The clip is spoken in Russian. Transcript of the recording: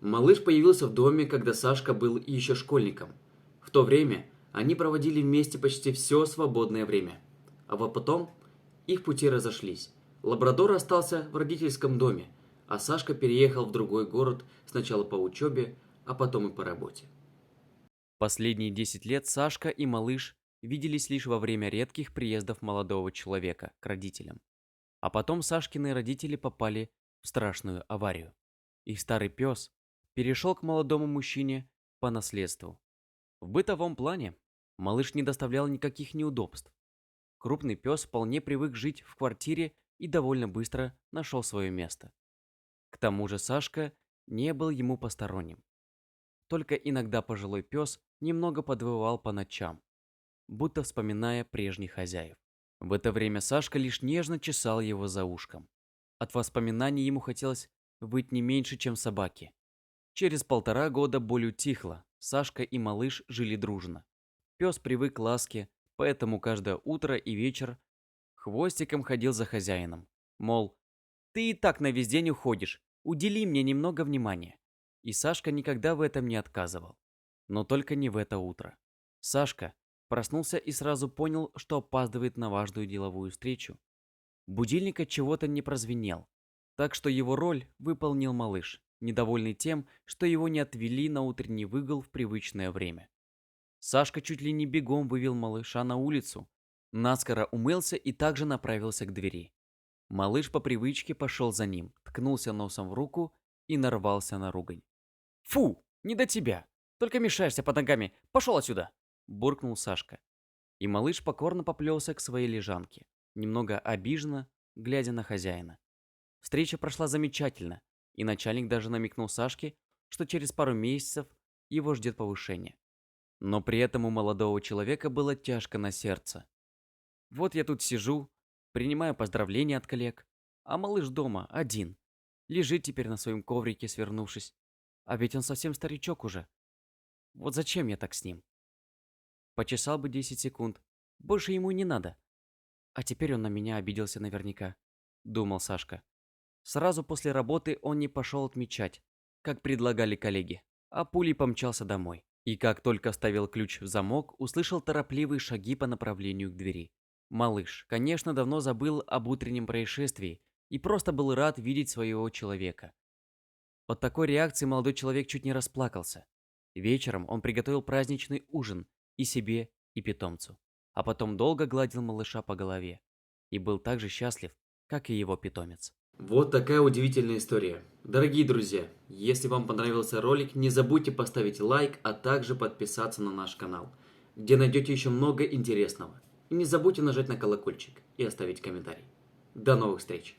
Малыш появился в доме, когда Сашка был еще школьником. В то время они проводили вместе почти все свободное время. А вот потом их пути разошлись. Лабрадор остался в родительском доме, а Сашка переехал в другой город сначала по учебе, а потом и по работе. Последние 10 лет Сашка и малыш виделись лишь во время редких приездов молодого человека к родителям. А потом Сашкины родители попали в страшную аварию. Их старый пес перешел к молодому мужчине по наследству. В бытовом плане малыш не доставлял никаких неудобств. Крупный пес вполне привык жить в квартире и довольно быстро нашел свое место. К тому же Сашка не был ему посторонним. Только иногда пожилой пес немного подвывал по ночам, будто вспоминая прежних хозяев. В это время Сашка лишь нежно чесал его за ушком. От воспоминаний ему хотелось выть не меньше, чем собаке. Через 1,5 года боль утихла, Сашка и малыш жили дружно. Пес привык к ласке, поэтому каждое утро и вечер хвостиком ходил за хозяином. Мол, ты и так на весь день уходишь, удели мне немного внимания. И Сашка никогда в этом не отказывал. Но только не в это утро. Сашка проснулся и сразу понял, что опаздывает на важную деловую встречу. Будильник от чего-то не прозвенел, так что его роль выполнил малыш, недовольный тем, что его не отвели на утренний выгул в привычное время. Сашка чуть ли не бегом вывел малыша на улицу, наскоро умылся и также направился к двери. Малыш по привычке пошел за ним, ткнулся носом в руку и нарвался на ругань. «Фу, не до тебя! Только мешаешься под ногами! Пошел отсюда!» – буркнул Сашка. И малыш покорно поплелся к своей лежанке, немного обиженно, глядя на хозяина. Встреча прошла замечательно, и начальник даже намекнул Сашке, что через пару месяцев его ждет повышение. Но при этом у молодого человека было тяжко на сердце. Вот я тут сижу, принимаю поздравления от коллег, а малыш дома один. Лежит теперь на своем коврике, свернувшись. А ведь он совсем старичок уже. Вот зачем я так с ним? Почесал бы 10 секунд. Больше ему и не надо. А теперь он на меня обиделся наверняка, думал Сашка. Сразу после работы он не пошел отмечать, как предлагали коллеги, а пулей помчался домой. И как только вставил ключ в замок, услышал торопливые шаги по направлению к двери. Малыш, конечно, давно забыл об утреннем происшествии и просто был рад видеть своего человека. От такой реакции молодой человек чуть не расплакался. Вечером он приготовил праздничный ужин и себе, и питомцу, а потом долго гладил малыша по голове и был так же счастлив, как и его питомец. Вот такая удивительная история. Дорогие друзья, если вам понравился ролик, не забудьте поставить лайк, а также подписаться на наш канал, где найдете еще много интересного. И не забудьте нажать на колокольчик и оставить комментарий. До новых встреч!